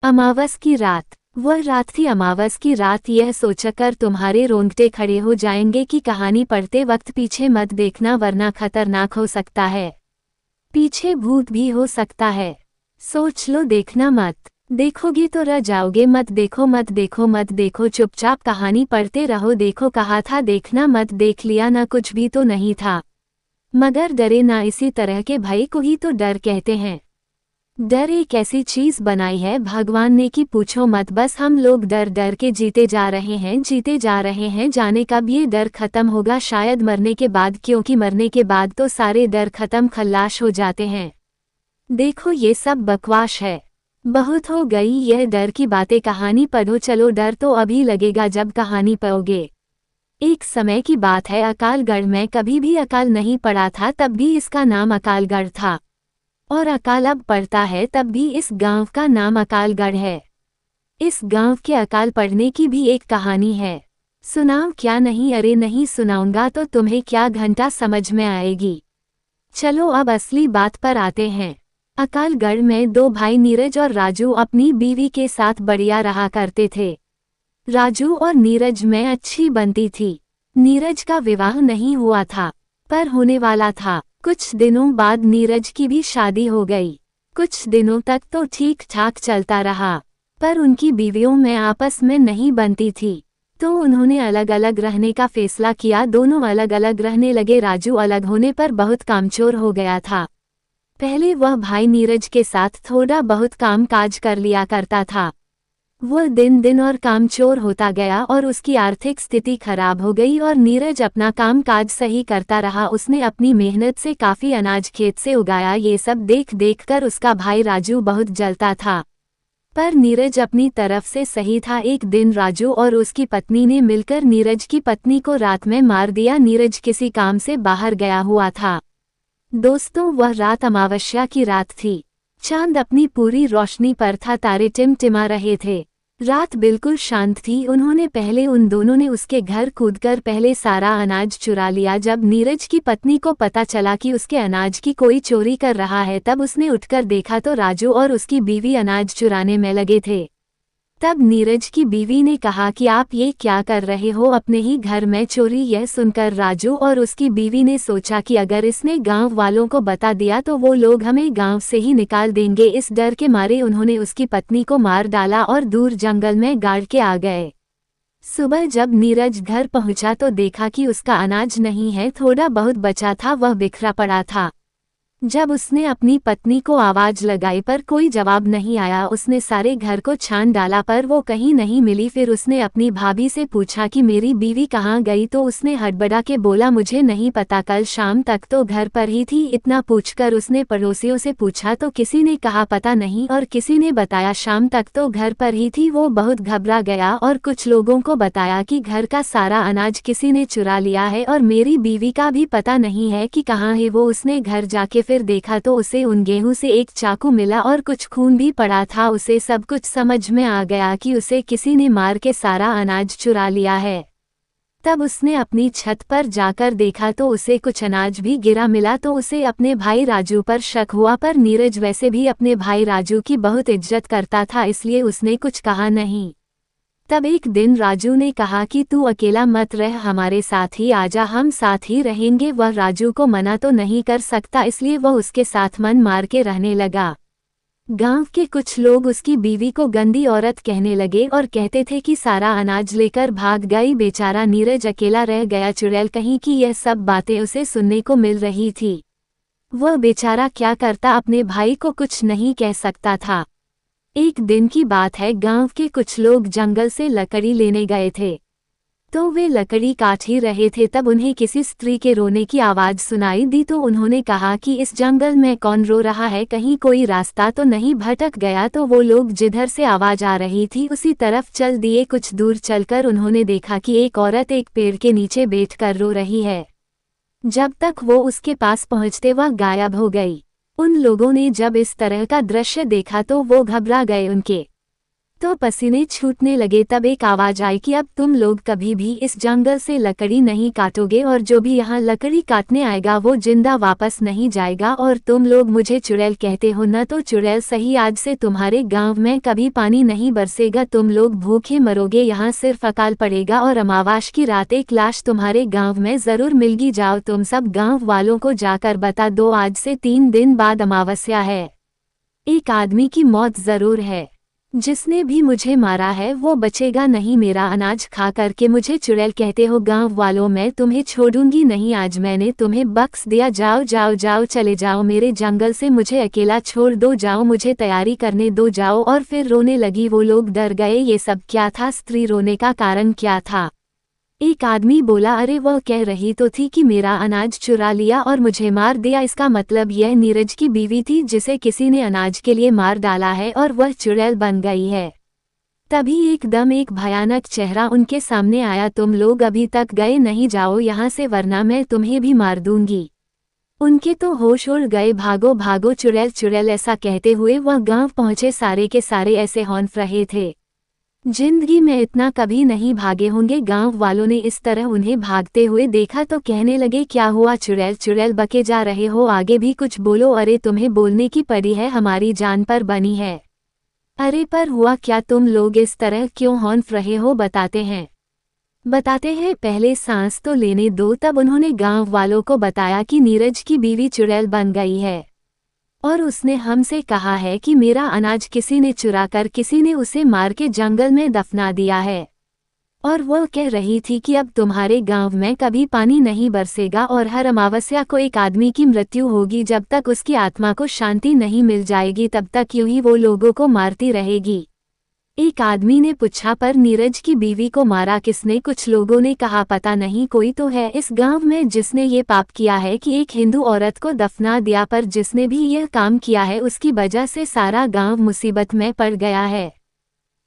अमावस की रात। वह रात थी अमावस की रात। यह सोचकर तुम्हारे रोंगटे खड़े हो जाएंगे कि कहानी पढ़ते वक्त पीछे मत देखना वरना खतरनाक हो सकता है। पीछे भूत भी हो सकता है। सोच लो, देखना मत। देखोगे तो रह जाओगे। मत देखो मत देखो मत देखो, चुपचाप कहानी पढ़ते रहो। देखो कहा था देखना मत, देख लिया ना, कुछ भी तो नहीं था। मगर डरे ना, इसी तरह के भय को ही तो डर कहते हैं। डर एक ऐसी चीज बनाई है भगवान ने कि पूछो मत। बस हम लोग डर डर के जीते जा रहे हैं, जीते जा रहे हैं। जाने कब ये डर खत्म होगा, शायद मरने के बाद, क्योंकि मरने के बाद तो सारे डर खत्म खल्लाश हो जाते हैं। देखो ये सब बकवास है। बहुत हो गई यह डर की बातें, कहानी पढ़ो चलो। डर तो अभी लगेगा जब कहानी पढ़ोगे। एक समय की बात है, अकालगढ़ में कभी भी अकाल नहीं पड़ा था, तब भी इसका नाम अकालगढ़ था। और अकाल अब पड़ता है तब भी इस गांव का नाम अकालगढ़ है। इस गांव के अकाल पड़ने की भी एक कहानी है। सुनाऊं क्या? नहीं, अरे नहीं सुनाऊंगा तो तुम्हें क्या घंटा समझ में आएगी। चलो अब असली बात पर आते हैं। अकालगढ़ में दो भाई नीरज और राजू अपनी बीवी के साथ बढ़िया रहा करते थे। राजू और नीरज में अच्छी बनती थी। नीरज का विवाह नहीं हुआ था, पर होने वाला था। कुछ दिनों बाद नीरज की भी शादी हो गई। कुछ दिनों तक तो ठीक ठाक चलता रहा, पर उनकी बीवियों में आपस में नहीं बनती थी, तो उन्होंने अलग अलग रहने का फैसला किया। दोनों अलग अलग रहने लगे। राजू अलग होने पर बहुत कामचोर हो गया था। पहले वह भाई नीरज के साथ थोड़ा बहुत काम काज कर लिया करता था। वह दिन दिन और कामचोर होता गया और उसकी आर्थिक स्थिति खराब हो गई और नीरज अपना काम काज सही करता रहा। उसने अपनी मेहनत से काफी अनाज खेत से उगाया। ये सब देख देख कर उसका भाई राजू बहुत जलता था, पर नीरज अपनी तरफ से सही था। एक दिन राजू और उसकी पत्नी ने मिलकर नीरज की पत्नी को रात में मार दिया। नीरज किसी काम से बाहर गया हुआ था। दोस्तों, वह रात अमावस्या की रात थी। चांद अपनी पूरी रोशनी पर था, तारे टिमटिमा रहे थे। रात बिल्कुल शांत थी। उन दोनों ने उसके घर कूदकर पहले सारा अनाज चुरा लिया। जब नीरज की पत्नी को पता चला कि उसके अनाज की कोई चोरी कर रहा है, तब उसने उठकर देखा तो राजू और उसकी बीवी अनाज चुराने में लगे थे। तब नीरज की बीवी ने कहा कि आप ये क्या कर रहे हो, अपने ही घर में चोरी। यह सुनकर राजू और उसकी बीवी ने सोचा कि अगर इसने गांव वालों को बता दिया तो वो लोग हमें गांव से ही निकाल देंगे। इस डर के मारे उन्होंने उसकी पत्नी को मार डाला और दूर जंगल में गाड़ के आ गए। सुबह जब नीरज घर पहुंचा तो देखा कि उसका अनाज नहीं है, थोड़ा बहुत बचा था, वह बिखरा पड़ा था। जब उसने अपनी पत्नी को आवाज लगाई पर कोई जवाब नहीं आया। उसने सारे घर को छान डाला पर वो कहीं नहीं मिली। फिर उसने अपनी भाभी से पूछा कि मेरी बीवी कहाँ गई, तो उसने हड़बड़ा के बोला मुझे नहीं पता, कल शाम तक तो घर पर ही थी। इतना पूछकर उसने पड़ोसियों से पूछा तो किसी ने कहा पता नहीं और किसी ने बताया शाम तक तो घर पर ही थी। वो बहुत घबरा गया और कुछ लोगों को बताया कि घर का सारा अनाज किसी ने चुरा लिया है और मेरी बीवी का भी पता नहीं है कि कहाँ है वो। उसने घर जाके फिर देखा तो उसे उन गेहूं से एक चाकू मिला और कुछ खून भी पड़ा था। उसे सब कुछ समझ में आ गया कि उसे किसी ने मार के सारा अनाज चुरा लिया है। तब उसने अपनी छत पर जाकर देखा तो उसे कुछ अनाज भी गिरा मिला। तो उसे अपने भाई राजू पर शक हुआ, पर नीरज वैसे भी अपने भाई राजू की बहुत इज्जत करता था, इसलिए उसने कुछ कहा नहीं। तब एक दिन राजू ने कहा कि तू अकेला मत रह, हमारे साथ ही आजा, हम साथ ही रहेंगे। वह राजू को मना तो नहीं कर सकता, इसलिए वह उसके साथ मन मार के रहने लगा। गांव के कुछ लोग उसकी बीवी को गंदी औरत कहने लगे और कहते थे कि सारा अनाज लेकर भाग गई, बेचारा नीरज अकेला रह गया, चुड़ैल कहीं की। यह सब बातें उसे सुनने को मिल रही थी। वह बेचारा क्या करता, अपने भाई को कुछ नहीं कह सकता था। एक दिन की बात है, गांव के कुछ लोग जंगल से लकड़ी लेने गए थे, तो वे लकड़ी काट ही रहे थे। तब उन्हें किसी स्त्री के रोने की आवाज सुनाई दी, तो उन्होंने कहा कि इस जंगल में कौन रो रहा है, कहीं कोई रास्ता तो नहीं भटक गया। तो वो लोग जिधर से आवाज आ रही थी उसी तरफ चल दिए। कुछ दूर चलकर उन्होंने देखा कि एक औरत एक पेड़ के नीचे बैठकर रो रही है। जब तक वो उसके पास पहुंचते वह गायब हो गई। उन लोगों ने जब इस तरह का दृश्य देखा तो वो घबरा गए। उनके तो पसीने छूटने लगे। तब एक आवाज आई कि अब तुम लोग कभी भी इस जंगल से लकड़ी नहीं काटोगे और जो भी यहाँ लकड़ी काटने आएगा वो जिंदा वापस नहीं जाएगा। और तुम लोग मुझे चुड़ैल कहते हो न, तो चुड़ैल सही, आज से तुम्हारे गांव में कभी पानी नहीं बरसेगा, तुम लोग भूखे मरोगे, यहाँ सिर्फ अकाल पड़ेगा और अमावस की रात एक लाश तुम्हारे गाँव में जरूर मिलेगी। जाओ तुम सब गाँव वालों को जाकर बता दो, आज से 3 दिन बाद अमावस्या है। एक आदमी की मौत जरूर है, जिसने भी मुझे मारा है वो बचेगा नहीं। मेरा अनाज खा करके मुझे चुड़ैल कहते हो गांव वालों, मैं तुम्हें छोड़ूंगी नहीं। आज मैंने तुम्हें बख्श दिया, जाओ जाओ जाओ, चले जाओ मेरे जंगल से, मुझे अकेला छोड़ दो, जाओ मुझे तैयारी करने दो, जाओ। और फिर रोने लगी। वो लोग डर गए, ये सब क्या था? स्त्री रोने का कारण क्या था? एक आदमी बोला, अरे वह कह रही तो थी कि मेरा अनाज चुरा लिया और मुझे मार दिया। इसका मतलब यह नीरज की बीवी थी जिसे किसी ने अनाज के लिए मार डाला है और वह चुड़ैल बन गई है। तभी एकदम एक भयानक चेहरा उनके सामने आया, तुम लोग अभी तक गए नहीं, जाओ यहाँ से वरना मैं तुम्हें भी मार दूंगी। उनके तो होश उड़ गए, भागो भागो चुड़ैल चुड़ैल, ऐसा कहते हुए वह गांव पहुंचे। सारे के सारे ऐसे हौंफ रहे थे, जिंदगी में इतना कभी नहीं भागे होंगे। गांव वालों ने इस तरह उन्हें भागते हुए देखा तो कहने लगे, क्या हुआ चुड़ैल चुड़ैल बके जा रहे हो, आगे भी कुछ बोलो। अरे तुम्हें बोलने की पड़ी है, हमारी जान पर बनी है। अरे पर हुआ क्या, तुम लोग इस तरह क्यों हौंफ रहे हो, बताते हैं पहले सांस तो लेने दो। तब उन्होंने गांव वालों को बताया कि नीरज की बीवी चुड़ैल बन गई है और उसने हमसे कहा है कि मेरा अनाज किसी ने चुरा कर किसी ने उसे मार के जंगल में दफना दिया है। और वह कह रही थी कि अब तुम्हारे गांव में कभी पानी नहीं बरसेगा और हर अमावस्या को एक आदमी की मृत्यु होगी। जब तक उसकी आत्मा को शांति नहीं मिल जाएगी तब तक यूं ही वो लोगों को मारती रहेगी। एक आदमी ने पूछा, पर नीरज की बीवी को मारा किसने? कुछ लोगों ने कहा, पता नहीं, कोई तो है इस गांव में जिसने ये पाप किया है कि एक हिंदू औरत को दफना दिया। पर जिसने भी यह काम किया है उसकी वजह से सारा गांव मुसीबत में पड़ गया है।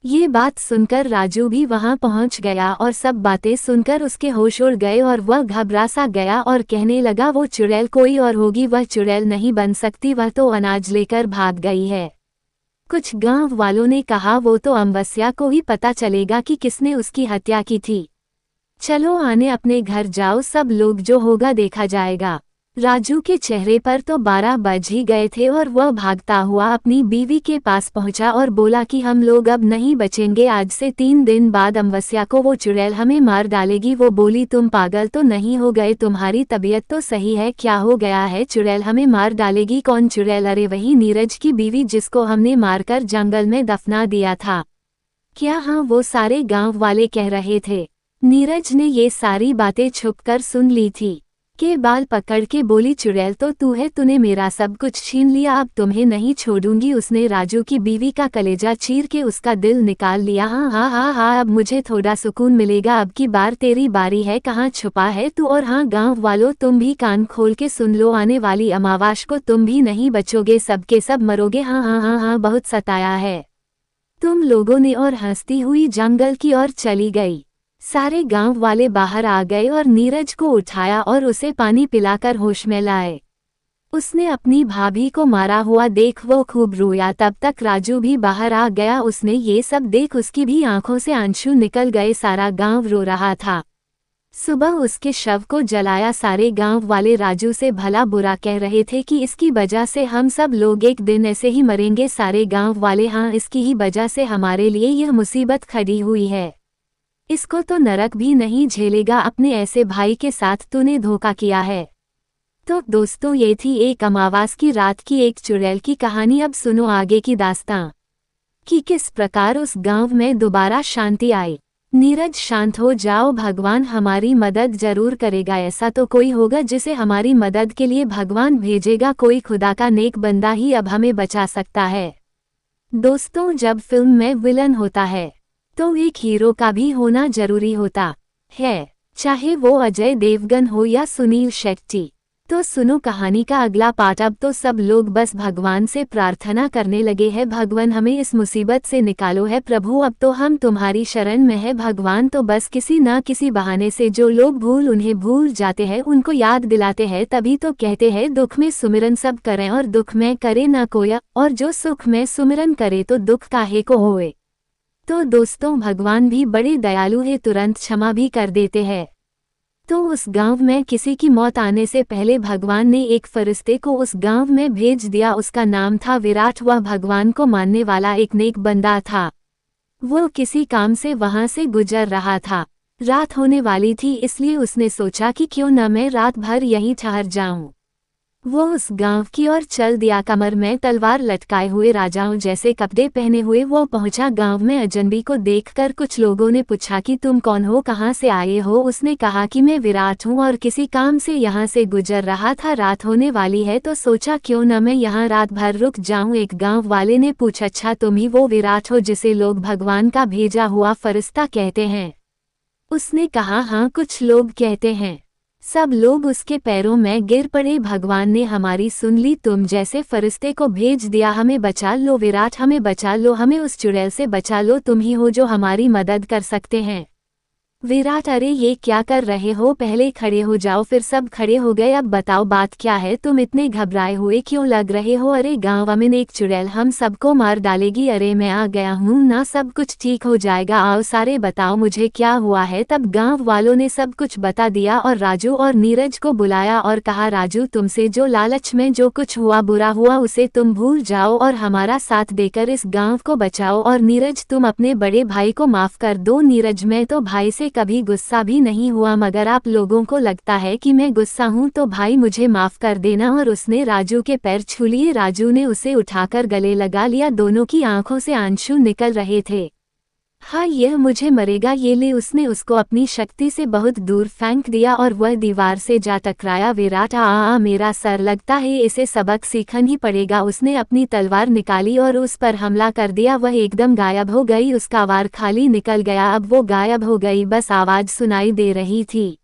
ये बात सुनकर राजू भी वहां पहुंच गया और सब बातें सुनकर उसके होश उड़ गए और वह घबरा सा गया और कहने लगा, वो चुड़ैल कोई और होगी, वह चुड़ैल नहीं बन सकती, वह तो अनाज लेकर भाग गई है। कुछ गांव वालों ने कहा, वो तो अमावस्या को ही पता चलेगा कि किसने उसकी हत्या की थी। चलो आने अपने घर जाओ, सब लोग जो होगा देखा जाएगा। राजू के चेहरे पर तो 12 बज ही गए थे और वह भागता हुआ अपनी बीवी के पास पहुंचा और बोला कि हम लोग अब नहीं बचेंगे, आज से 3 दिन बाद अमावस्या को वो चुड़ैल हमें मार डालेगी। वो बोली, तुम पागल तो नहीं हो गए, तुम्हारी तबीयत तो सही है, क्या हो गया है? चुड़ैल हमें मार डालेगी? कौन चुड़ैल? अरे वही नीरज की बीवी जिसको हमने मारकर जंगल में दफना दिया था। क्या? हाँ, वो सारे गाँव वाले कह रहे थे। नीरज ने ये सारी बातें छुपकर सुन ली थी। के बाल पकड़ के बोली, चुड़ैल तो तू है, तूने मेरा सब कुछ छीन लिया, अब तुम्हें नहीं छोड़ूंगी। उसने राजू की बीवी का कलेजा चीर के उसका दिल निकाल लिया। हाँ हाँ हाँ हाँ, अब मुझे थोड़ा सुकून मिलेगा, अब की बार तेरी बारी है, कहाँ छुपा है तू? और हाँ गांव वालों, तुम भी कान खोल के सुन लो, आने वाली अमावस को तुम भी नहीं बचोगे, सबके सब मरोगे। हाँ हाँ हाँ हाँ, बहुत सताया है तुम लोगों ने। और हंसती हुई जंगल की ओर चली गई। सारे गांव वाले बाहर आ गए और नीरज को उठाया और उसे पानी पिलाकर होश में लाए। उसने अपनी भाभी को मारा हुआ देख वो खूब रोया। तब तक राजू भी बाहर आ गया। उसने ये सब देख उसकी भी आंखों से आंसू निकल गए। सारा गांव रो रहा था। सुबह उसके शव को जलाया। सारे गांव वाले राजू से भला बुरा कह रहे थे कि इसकी वजह से हम सब लोग एक दिन ऐसे ही मरेंगे। सारे गांव वाले, हाँ, इसकी ही वजह से हमारे लिए यह मुसीबत खड़ी हुई है। इसको तो नरक भी नहीं झेलेगा, अपने ऐसे भाई के साथ तूने धोखा किया है। तो दोस्तों, ये थी एक अमावस की रात की एक चुड़ैल की कहानी। अब सुनो आगे की दास्तां कि किस प्रकार उस गांव में दोबारा शांति आई। नीरज, शांत हो जाओ, भगवान हमारी मदद जरूर करेगा। ऐसा तो कोई होगा जिसे हमारी मदद के लिए भगवान भेजेगा। कोई खुदा का नेक बंदा ही अब हमें बचा सकता है। दोस्तों, जब फिल्म में विलन होता है तो एक हीरो का भी होना जरूरी होता है, चाहे वो अजय देवगन हो या सुनील शेट्टी। तो सुनो कहानी का अगला पार्ट। अब तो सब लोग बस भगवान से प्रार्थना करने लगे हैं, भगवान हमें इस मुसीबत से निकालो है प्रभु, अब तो हम तुम्हारी शरण में है भगवान। तो बस किसी ना किसी बहाने से जो लोग उन्हें भूल जाते हैं उनको याद दिलाते हैं। तभी तो कहते हैं दुख में सुमिरन सब करें और दुख में करे ना कोया, और जो सुख में सुमिरन करे तो दुख काहे को होए। तो दोस्तों भगवान भी बड़े दयालु है, तुरंत क्षमा भी कर देते हैं। तो उस गांव में किसी की मौत आने से पहले भगवान ने एक फरिश्ते को उस गांव में भेज दिया। उसका नाम था विराट। वह भगवान को मानने वाला एक नेक बंदा था। वो किसी काम से वहां से गुजर रहा था। रात होने वाली थी, इसलिए उसने सोचा कि क्यों न मैं रात भर यहीं ठहर जाऊं। वो उस गांव की ओर चल दिया। कमर में तलवार लटकाए हुए, राजाओं जैसे कपड़े पहने हुए वो पहुंचा। गांव में अजनबी को देखकर कुछ लोगों ने पूछा कि तुम कौन हो, कहां से आए हो। उसने कहा कि मैं विराट हूं और किसी काम से यहां से गुजर रहा था। रात होने वाली है तो सोचा क्यों न मैं यहां रात भर रुक जाऊं। एक गाँव वाले ने पूछा, अच्छा तुम ही वो विराट हो जिसे लोग भगवान का भेजा हुआ फरिश्ता कहते हैं? उसने कहा, हाँ कुछ लोग कहते हैं। सब लोग उसके पैरों में गिर पड़े। भगवान ने हमारी सुन ली, तुम जैसे फरिश्ते को भेज दिया। हमें बचा लो विराट, हमें बचा लो, हमें उस चुड़ैल से बचा लो। तुम ही हो जो हमारी मदद कर सकते हैं। विराट, अरे ये क्या कर रहे हो, पहले खड़े हो जाओ। फिर सब खड़े हो गए। अब बताओ बात क्या है, तुम इतने घबराए हुए क्यों लग रहे हो? अरे गाँव में एक चुड़ैल हम सबको मार डालेगी। अरे मैं आ गया हूँ ना, सब कुछ ठीक हो जाएगा। आओ सारे बताओ मुझे क्या हुआ है। तब गाँव वालों ने सब कुछ बता दिया और राजू और नीरज को बुलाया और कहा, राजू तुमसे जो लालच में जो कुछ हुआ बुरा हुआ उसे तुम भूल जाओ और हमारा साथ देकर इस गाँव को बचाओ। और नीरज तुम अपने बड़े भाई को माफ कर दो। नीरज, मैं तो भाई से कभी गुस्सा भी नहीं हुआ, मगर आप लोगों को लगता है कि मैं गुस्सा हूं, तो भाई मुझे माफ कर देना। और उसने राजू के पैर छू लिए। राजू ने उसे उठाकर गले लगा लिया। दोनों की आंखों से आंसू निकल रहे थे। हाँ यह मुझे मरेगा, ये ले। उसने उसको अपनी शक्ति से बहुत दूर फेंक दिया और वह दीवार से जा टकराया। विराट, मेरा सर, लगता है इसे सबक सीखना ही पड़ेगा। उसने अपनी तलवार निकाली और उस पर हमला कर दिया। वह एकदम गायब हो गई, उसका वार खाली निकल गया। अब वो गायब हो गई, बस आवाज सुनाई दे रही थी।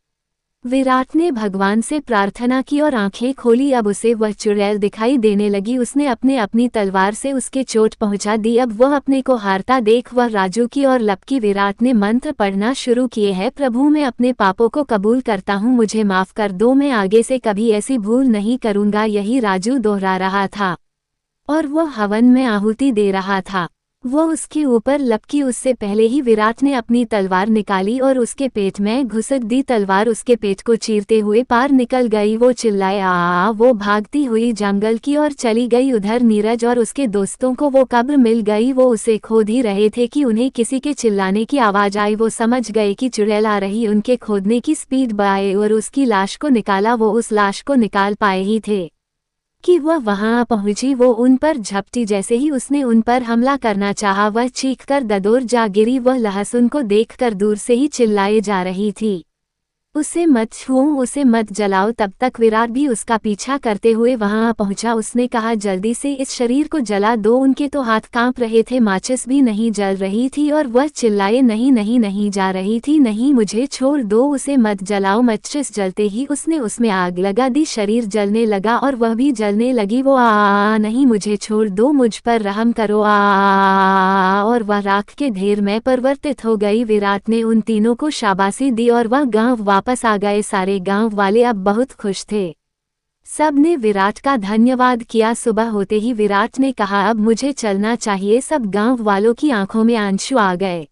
विराट ने भगवान से प्रार्थना की और आंखें खोली। अब उसे वह चुड़ैल दिखाई देने लगी। उसने अपनी तलवार से उसके चोट पहुंचा दी। अब वह अपने को हारता देख वह राजू की ओर लपकी। विराट ने मंत्र पढ़ना शुरू किए हैं, प्रभु मैं अपने पापों को कबूल करता हूं, मुझे माफ कर दो, मैं आगे से कभी ऐसी भूल नहीं करूंगा। यही राजू दोहरा रहा था और वह हवन में आहुति दे रहा था। वो उसके ऊपर लपकी। उससे पहले ही विराट ने अपनी तलवार निकाली और उसके पेट में घुसक दी। तलवार उसके पेट को चीरते हुए पार निकल गई। वो चिल्लाया। वो भागती हुई जंगल की ओर चली गई। उधर नीरज और उसके दोस्तों को वो कब्र मिल गई। वो उसे खोद ही रहे थे कि उन्हें किसी के चिल्लाने की आवाज आई। वो समझ गए कि चुड़ैल आ रही। उनके खोदने की स्पीड बढ़ाई और उसकी लाश को निकाला। वो उस लाश को निकाल पाए ही थे कि वह वहां पहुंची। वो उन पर झपटी। जैसे ही उसने उन पर हमला करना चाहा, वह चीखकर ददोर जा गिरी। वह लहसुन को देखकर दूर से ही चिल्लाए जा रही थी, उसे मत छुओ, उसे मत जलाओ। तब तक विराट भी उसका पीछा करते हुए वहां पहुंचा। उसने कहा, जल्दी से इस शरीर को जला दो। उनके तो हाथ कांप रहे थे, माचिस भी नहीं जल रही थी और वह चिल्लाए, नहीं नहीं नहीं जा रही थी, नहीं मुझे छोड़ दो, उसे मत जलाओ। माचिस जलते ही उसने उसमें आग लगा दी। शरीर जलने लगा और वह भी जलने लगी। वो नहीं मुझे छोड़ दो, मुझ पर रहम करो और वह राख के ढेर में परिवर्तित हो गई। विराट ने उन तीनों को शाबाशी दी और वह गांव वापस आ गए। सारे गांव वाले अब बहुत खुश थे। सब ने विराट का धन्यवाद किया। सुबह होते ही विराट ने कहा, अब मुझे चलना चाहिए। सब गांव वालों की आंखों में आंसू आ गए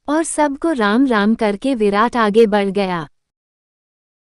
और सबको राम राम करके विराट आगे बढ़ गया।